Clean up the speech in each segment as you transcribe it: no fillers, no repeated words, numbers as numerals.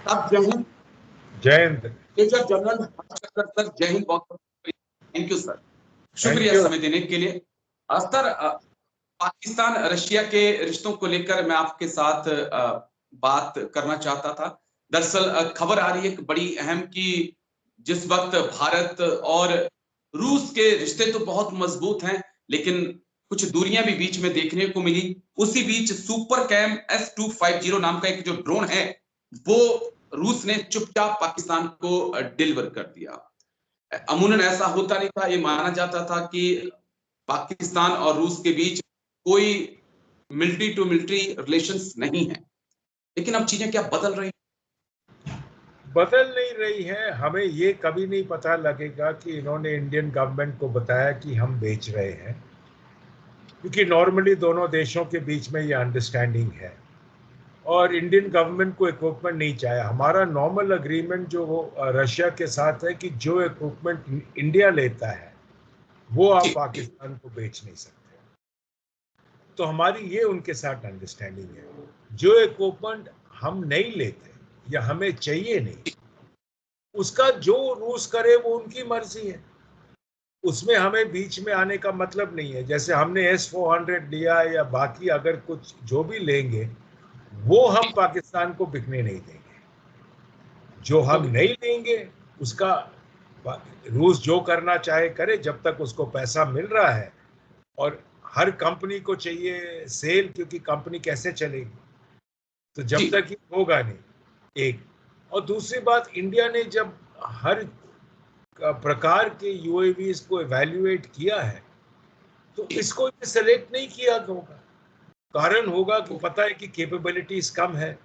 आप Jai Hind. Jai Hind. Major general Harshvardhan sir, Jai Hind. बहुत thank you sir, thank शुक्रिया यू। समय देने के लिए। सर, पाकिस्तान रशिया के रिश्तों को लेकर मैं आपके साथ बात करना चाहता था। दरअसल खबर आ रही है एक बड़ी अहम कि जिस वक्त भारत और रूस के रिश्ते तो बहुत मजबूत हैं, लेकिन कुछ दूरियां भी बीच में देखने को मिली। उसी बीच सुपर कैम S250 नाम का एक जो ड्रोन है, वो रूस ने चुपचाप पाकिस्तान को डिलीवर कर दिया। अमूमन ऐसा होता नहीं था, ये माना जाता था कि पाकिस्तान और रूस के बीच कोई मिलिट्री टू मिलिट्री रिलेशंस नहीं है, लेकिन अब चीजें क्या बदल रही? बदल नहीं रही है। हमें ये कभी नहीं पता लगेगा कि इन्होंने इंडियन गवर्नमेंट को बताया कि हम बेच रहे हैं, क्योंकि नॉर्मली दोनों देशों के बीच में ये अंडरस्टैंडिंग है और इंडियन गवर्नमेंट को इक्विपमेंट नहीं चाहिए। हमारा नॉर्मल अग्रीमेंट जो रशिया के साथ है कि जो इक्विपमेंट इंडिया लेता है वो आप जी, पाकिस्तान को बेच नहीं सकते। तो हमारी ये उनके साथ अंडरस्टैंडिंग है। जो इक्विपमेंट हम नहीं लेते या हमें चाहिए नहीं, उसका जो रूस करे वो उनकी मर्जी है, उसमें हमें बीच में आने का मतलब नहीं है। जैसे हमने S-400 लिया या बाकी अगर कुछ जो भी लेंगे वो हम पाकिस्तान को बिकने नहीं देंगे। जो हम ओके, नहीं लेंगे उसका रूस जो करना चाहे करे, जब तक उसको पैसा मिल रहा है। और हर कंपनी को चाहिए सेल, क्योंकि कंपनी कैसे चलेगी, तो जी, जब तक ये होगा नहीं। एक और दूसरी बात, इंडिया ने जब हर प्रकार के यूएवीज को इवैल्यूएट किया है तो जी, इसको सेलेक्ट नहीं किया होगा। कारण होगा कि ओके, पता है कि कैपेबिलिटीज कम है,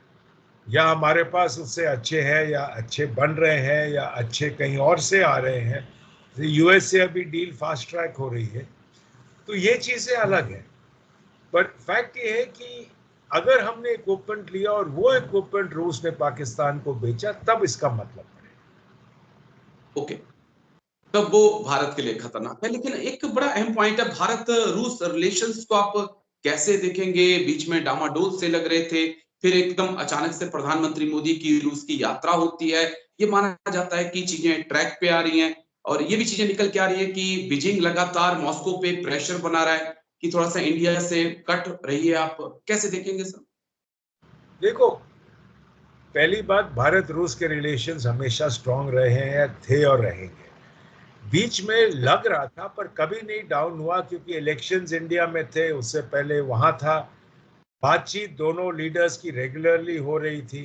या हमारे पास उससे अच्छे हैं, या अच्छे बन रहे हैं, या अच्छे कहीं और से आ रहे हैं। यूएस से अभी डील फास्ट ट्रैक हो रही है, तो ये चीजें अलग है। पर फैक्ट ये है कि अगर हमने इक्विपमेंट लिया और वो इक्विपमेंट रूस ने पाकिस्तान को बेचा, तब इसका मतलब पड़ेगा। ओके, तब वो भारत के लिए खतरनाक है। लेकिन एक बड़ा अहम पॉइंट है, भारत रूस रिलेशंस को आप कैसे देखेंगे? बीच में डामाडोल से लग रहे थे, फिर एकदम अचानक से प्रधानमंत्री मोदी की रूस की यात्रा होती है। ये माना जाता है कि चीजें ट्रैक पे आ रही हैं, और ये भी चीजें निकल के आ रही है कि बीजिंग लगातार मॉस्को पे प्रेशर बना रहा है कि थोड़ा सा इंडिया से कट रही है। आप कैसे देखेंगे सर? देखो, पहली बात, भारत रूस के रिलेशंस हमेशा स्ट्रांग रहे हैं, थे और रहेंगे। बीच में लग रहा था पर कभी नहीं डाउन हुआ, क्योंकि इलेक्शंस इंडिया में थे, उससे पहले वहां था। बातचीत दोनों लीडर्स की रेगुलरली हो रही थी।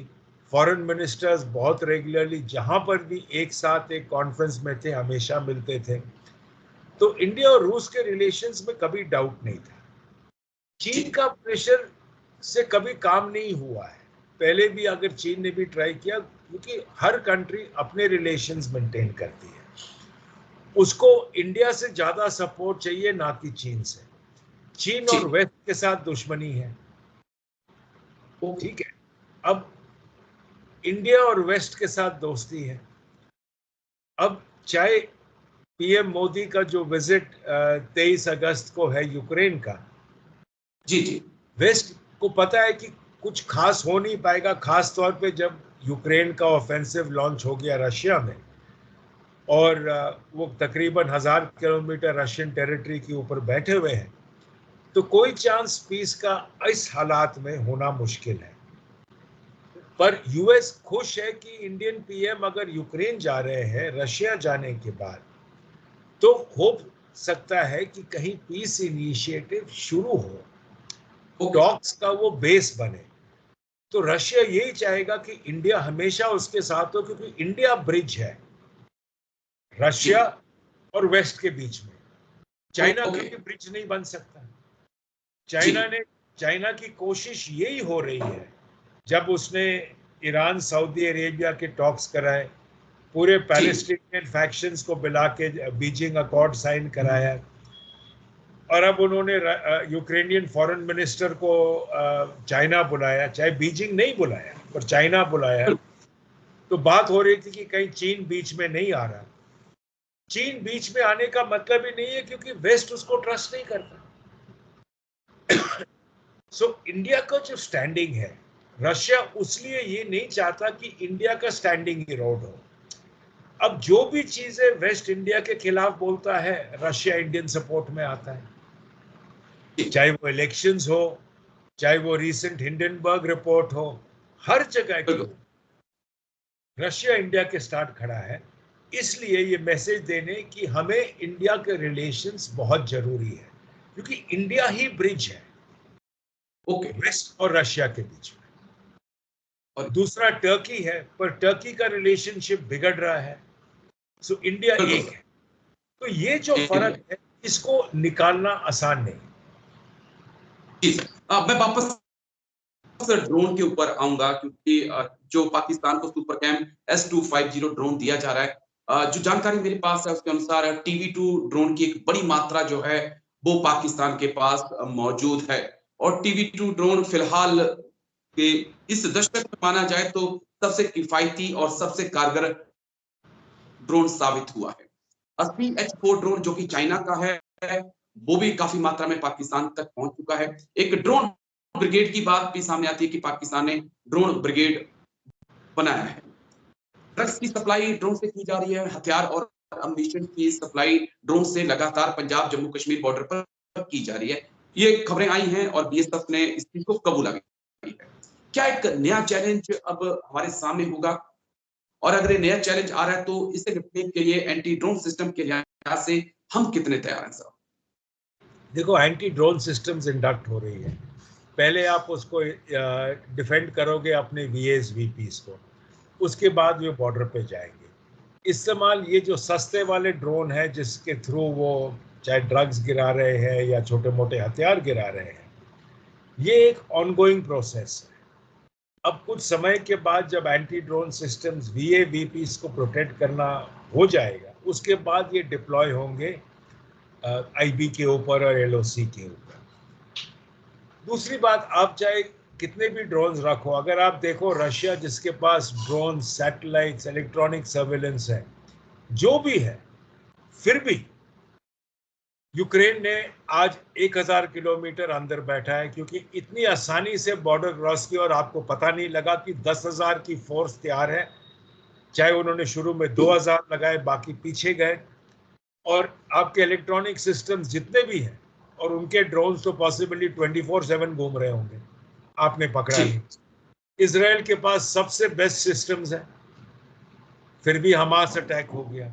फॉरेन मिनिस्टर्स बहुत रेगुलरली जहां पर भी एक साथ एक कॉन्फ्रेंस में थे हमेशा मिलते थे। तो इंडिया और रूस के रिलेशंस में कभी डाउट नहीं था। चीन जी, का प्रेशर से कभी काम नहीं हुआ है। पहले भी अगर चीन ने भी ट्राई किया, क्योंकि हर कंट्री अपने रिलेशंस मेंटेन करती है, उसको इंडिया से ज्यादा सपोर्ट चाहिए ना कि चीन से। चीन जी, और वेस्ट के साथ दुश्मनी है, ओके, ठीक है। अब इंडिया और वेस्ट के साथ दोस्ती है। अब चाहे पीएम मोदी का जो विजिट 23 अगस्त को है यूक्रेन का, जी, जी, वेस्ट को पता है कि कुछ खास हो नहीं पाएगा, खास तौर पे जब यूक्रेन का ऑफेंसिव लॉन्च हो गया रशिया में, और वो तकरीबन 1000 किलोमीटर रशियन टेरिटरी के ऊपर बैठे हुए हैं। तो कोई चांस पीस का इस हालात में होना मुश्किल है। पर यूएस खुश है कि इंडियन पीएम अगर यूक्रेन जा रहे हैं रशिया जाने के बाद, तो हो सकता है कि कहीं पीस इनिशिएटिव शुरू हो, ओके, टॉक्स का वो बेस बने। तो रशिया यही चाहेगा कि इंडिया हमेशा उसके साथ हो, क्योंकि इंडिया ब्रिज है जी, रशिया और वेस्ट के बीच में। चाइना ओके, कभी ब्रिज नहीं बन सकता। जी, चाइना की कोशिश यही हो रही है, जब उसने ईरान सऊदी अरेबिया के टॉक्स कराए, पूरे जी, पैलेस्टीनियन फैक्शंस को मिला के बीजिंग अकॉर्ड साइन कराया, और अब उन्होंने यूक्रेनियन फॉरेन मिनिस्टर को चाइना बुलाया, चाहे बीजिंग नहीं बुलाया पर चाइना बुलाया। तो बात हो रही थी कि कहीं चीन बीच में नहीं आ रहा। चीन बीच में आने का मतलब ही नहीं है, क्योंकि वेस्ट उसको ट्रस्ट नहीं करता। सो इंडिया का जो स्टैंडिंग है, रशिया उसलिए ये नहीं चाहता कि इंडिया का स्टैंडिंग इरोड हो। अब जो भी चीजें वेस्ट इंडिया के खिलाफ बोलता है, रशिया इंडियन सपोर्ट में आता है, चाहे वो इलेक्शंस हो, चाहे वो रिसेंट हिंडनबर्ग रिपोर्ट हो, हर जगह की रशिया इंडिया के साथ खड़ा है। इसलिए ये मैसेज देने कि हमें इंडिया के रिलेशंस बहुत जरूरी है, क्योंकि इंडिया ही ब्रिज है ओके। वेस्ट और रशिया के बीच में। और दूसरा टर्की है, पर टर्की का रिलेशनशिप बिगड़ रहा है, सो इंडिया एक है। तो ये जो फर्क है, इसको निकालना आसान नहीं। जी सर, मैं वापस ड्रोन के ऊपर आऊंगा, क्योंकि जो पाकिस्तान को सुपर कैम S250 ड्रोन दिया जा रहा है, जो जानकारी मेरे पास है उसके अनुसार TB2 ड्रोन की एक बड़ी मात्रा जो है वो पाकिस्तान के पास मौजूद है। और TB2 ड्रोन फिलहाल के इस दशक में माना जाए तो सबसे किफायती और सबसे कारगर ड्रोन साबित हुआ है। 80H4 ड्रोन जो कि चाइना का है, वो भी काफी मात्रा में पाकिस्तान तक पहुंच चुका है। एक ड्रोन ब्रिगेड की बात भी सामने आती है कि पाकिस्तान ने ड्रोन ब्रिगेड बनाया है। ड्रग्स की सप्लाई ड्रोन से की जा रही है, हथियार और अम्यूनिशन की सप्लाई ड्रोन से लगातार पंजाब जम्मू कश्मीर बॉर्डर पर की जा रही है। ये खबरें आई हैं और BSF ने इस चीज को कबूला है। क्या एक नया चैलेंज अब हमारे सामने होगा? और अगर ये नया चैलेंज आ रहा है तो इसे निपटने के लिए एंटी ड्रोन सिस्टम के लिहाज से हम कितने तैयार हैं सर? देखो, एंटी ड्रोन सिस्टम्स इंडक्ट हो रही है। पहले आप उसको डिफेंड करोगे अपने VAs VPs को, उसके बाद वो बॉर्डर पे जाएंगे। इस्तेमाल ये जो सस्ते वाले ड्रोन है जिसके थ्रू वो चाहे ड्रग्स गिरा रहे हैं या छोटे मोटे हथियार गिरा रहे हैं, ये एक ऑनगोइंग प्रोसेस है। अब कुछ समय के बाद जब anti drone systems VA VPs को प्रोटेक्ट करना हो जाएगा, उसके बाद ये डिप्लॉय होंगे IB के ऊपर और LOC के ऊपर। दूसरी बात, आप चाहे कितने भी ड्रोन्स रखो, अगर आप देखो रशिया जिसके पास ड्रोन, सैटेलाइट्स, इलेक्ट्रॉनिक सर्वेलेंस है, जो भी है, फिर भी यूक्रेन ने आज 1000 किलोमीटर अंदर बैठा है, क्योंकि इतनी आसानी से बॉर्डर क्रॉस की और आपको पता नहीं लगा कि 10,000 की फोर्स तैयार है। चाहे उन्होंने शुरू में 2000 लगाए, बाकी पीछे गए, और आपके इलेक्ट्रॉनिक सिस्टम्स जितने भी हैं और उनके ड्रोन्स तो पॉसिबली 24/7 घूम रहे होंगे, आपने पकड़ा नहीं। इजराइल के पास सबसे बेस्ट सिस्टम्स हैं, फिर भी हमास अटैक हो गया।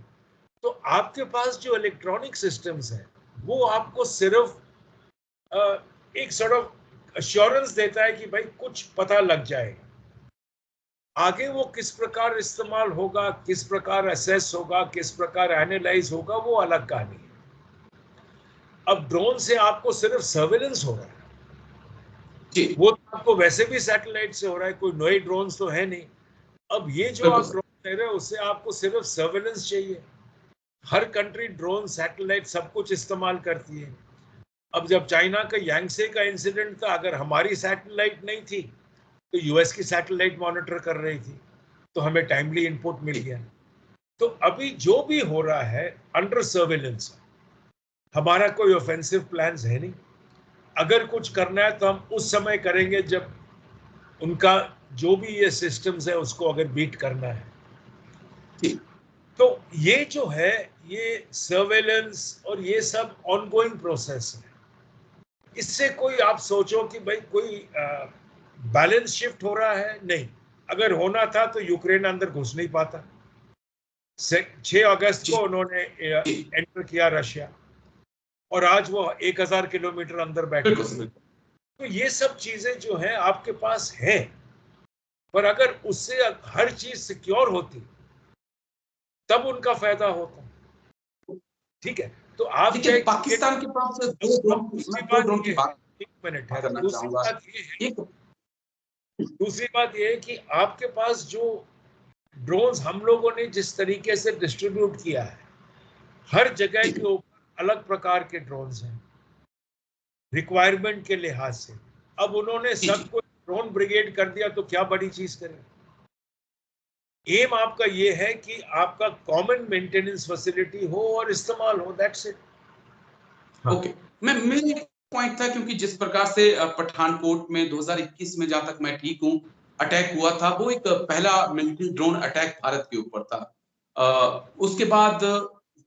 तो आपके पास जो इलेक्ट्रॉनिक सिस्टम्स हैं, वो आपको सिर्फ एक सॉर्ट ऑफ अश्योरेंस देता है कि भाई कुछ पता लग जाएगा। आगे वो किस प्रकार इस्तेमाल होगा, किस प्रकार असेस होगा, किस प्रकार एनालाइज होगा, वो अलग कहानी है। अब ड्रोन से आपको सिर्फ सर्वेलेंस हो रहा है, वो तो आपको वैसे भी सैटेलाइट से हो रहा है, कोई नए ड्रोन तो है नहीं। अब ये जो आप ड्रोन ले रहे हो, उससे आपको सिर्फ सर्वेलेंस चाहिए। हर कंट्री ड्रोन, सैटेलाइट सब कुछ इस्तेमाल करती है। अब जब चाइना का यांगसे का इंसिडेंट था, अगर हमारी सैटेलाइट नहीं थी तो US की सैटेलाइट मॉनिटर कर रही थी, तो हमें टाइमली इनपुट मिल गया। तो अभी जो भी हो रहा है अंडर सर्वेलेंस, हमारा कोई ऑफेंसिव प्लान्स है नहीं। अगर कुछ करना है तो हम उस समय करेंगे जब उनका जो भी ये सिस्टम्स है उसको अगर बीट करना है। तो ये जो है, ये सर्वेलेंस और ये सब ऑनगोइंग प्रोसेस है। इससे कोई आप सोचो कि भाई कोई बैलेंस शिफ्ट हो रहा है, नहीं। अगर होना था तो यूक्रेन अंदर घुस नहीं पाता। 6 अगस्त को उन्होंने एंटर किया रशिया, और आज वो 1000 किलोमीटर अंदर बैठे। तो ये सब चीजें जो है आपके पास है, पर अगर उससे हर चीज सिक्योर होती तब उनका फायदा होता। ठीक है, तो आप देखिए पाकिस्तान के पास दो ड्रोन की बात एक मिनट है, करना चाहूंगा। दूसरी बात ये है कि आपके पास जो ड्रोन्स हम लोगों ने जिस तरीके से डिस्ट्रीब्यूट किया है, हर जगह के ऊपर अलग प्रकार के ड्रोन्स हैं रिक्वायरमेंट के लिहाज से। अब उन्होंने सबको ड्रोन ब्रिगेड कर दिया तो क्या बड़ी चीज करें। एम आपका ये है कि आपका कॉमन मेंटेनेंस फैसिलिटी हो और इस्तेमाल हो, दैट्स इट। ओके, मेरा पॉइंट था, क्योंकि जिस प्रकार से पठानकोट में 2021 में, जहां तक मैं ठीक हूं, अटैक हुआ था वो एक पहला मिलिट्री ड्रोन अटैक भारत के ऊपर था। उसके बाद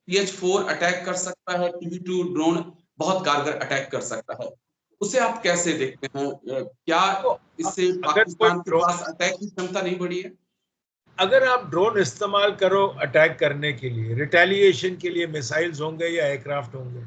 CH-4 अटैक कर सकता है, TB2 ड्रोन बहुत कारगर अटैक कर सकता है। उसे आप कैसे देखते हैं? क्या तो इससे अगर कोई पाकिस्तान के ड्रोन, पास अटैक की क्षमता नहीं बढ़ी है? अगर आप ड्रोन इस्तेमाल करो अटैक करने के लिए, रिटेलिएशन के लिए मिसाइल्स होंगे या एयरक्राफ्ट होंगे,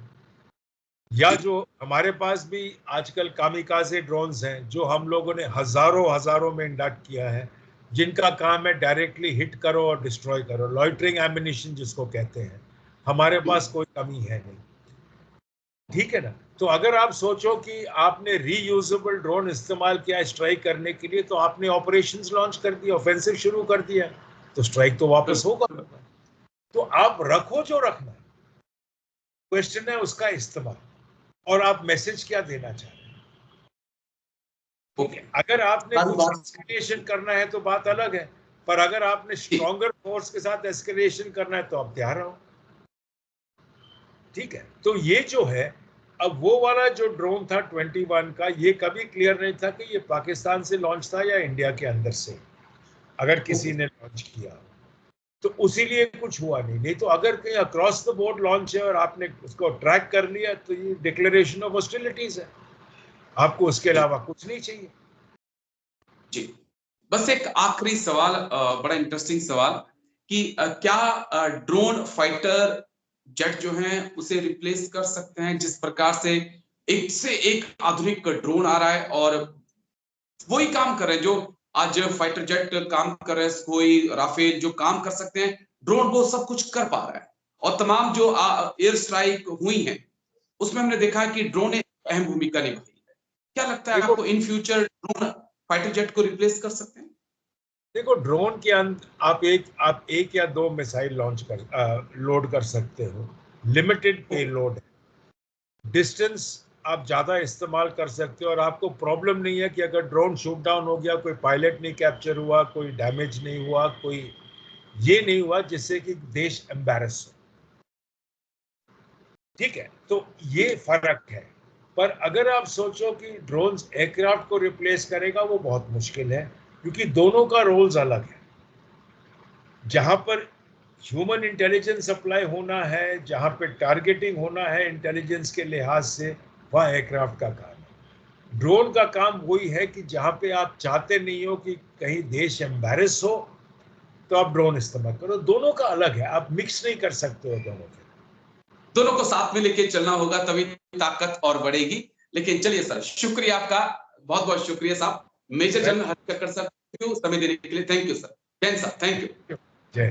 या जी, जो हमारे पास भी आजकल कामिकाज़े ड्रोन्स हैं जो हम लोगों ने हजारों हजारों में इंडक्ट किया है, जिनका काम है डायरेक्टली हिट करो और डिस्ट्रॉय करो, लॉइटरिंग एमिनिशन जिसको कहते हैं, हमारे जी, पास कोई कमी है नहीं। ठीक है ना? तो अगर आप सोचो कि आपने रीयूजेबल ड्रोन इस्तेमाल किया स्ट्राइक करने के लिए, तो आपने ऑपरेशंस लॉन्च कर दिया, ऑफेंसिव शुरू कर दिया, तो स्ट्राइक तो वापस होगा। बिल्कुल। तो आप रखो जो रखना है, क्वेश्चन है उसका इस्तेमाल, और आप मैसेज क्या देना चाह रहे हैं। ठीक ओके, है, अगर आपने सारी कुछ बात एस्केलेशन करना है तो बात अलग है, पर अगर आपने जी, स्ट्रॉन्गर फोर्स के साथ एस्केलेशन करना है तो आप तैयार रहो। ठीक है, तो ये जो है, अब वो वाला जो ड्रोन था 21 का, ये कभी क्लियर नहीं था कि ये पाकिस्तान से लॉन्च था या इंडिया के अंदर से, अगर किसी ओके। ने लॉन्च किया तो उसीलिए कुछ हुआ नहीं। नहीं तो अगर कहीं अक्रॉस द बोर्ड लॉन्च है और आपने उसको ट्रैक कर लिया तो ये डिक्लेरेशन ऑफ हॉस्टिलिटीज है, आपको उसके जी, अलावा कुछ नहीं चाहिए। जी। बस एक आखिरी सवाल, बड़ा इंटरेस्टिंग सवाल कि क्या ड्रोन फाइटर जेट जो हैं उसे रिप्लेस कर सकते हैं? जिस प्रकार से एक से एक आधुनिक ड्रोन आ रहा है और वही काम कर रहे हैं जो आज फाइटर जेट काम कर रहे हैं, सुखोई, राफेल जो काम कर सकते हैं, ड्रोन वो सब कुछ कर पा रहा है। और तमाम जो एयर स्ट्राइक हुई हैं, उसमें हमने देखा है कि ड्रोन ने अहम भूमिका निभाई है। क्या लगता है देखो आपको in future drone fighter jet को रिप्लेस कर सकते हैं? देखो ड्रोन के अंदर आप एक या दो मिसाइल लॉन्च कर लोड कर सकते हो, लिमिटेड पे ओके, लोड है, डिस्टेंस आप ज्यादा इस्तेमाल कर सकते हो, और आपको प्रॉब्लम नहीं है कि अगर ड्रोन शूट डाउन हो गया, कोई पायलट नहीं कैप्चर हुआ, कोई डैमेज नहीं हुआ, कोई ये नहीं हुआ जिससे कि देश एम्बैरस हो। ठीक है, तो ये जी, फर्क है। पर अगर आप सोचो कि ड्रोन्स एयरक्राफ्ट को रिप्लेस करेगा, वो बहुत मुश्किल है, क्योंकि दोनों का रोल्स अलग है। जहां पर ह्यूमन इंटेलिजेंस अप्लाई होना है, जहां पे टारगेटिंग होना है इंटेलिजेंस के लिहाज से, वह एयरक्राफ्ट का काम है। ड्रोन का काम वही है कि जहां पे आप चाहते नहीं हो कि कहीं देश एम्बैरस हो, तो आप ड्रोन इस्तेमाल करो। दोनों का अलग है, आप मिक्स नहीं कर सकते हो दोनों के। दोनों को साथ में लेके चलना होगा तभी ताकत और बढ़ेगी। लेकिन चलिए सर, शुक्रिया आपका, बहुत-बहुत शुक्रिया साहब। Major general Harishankar sir, thank you समय देने के लिए। Thank you sir. Jai Hind sir, thank you. जय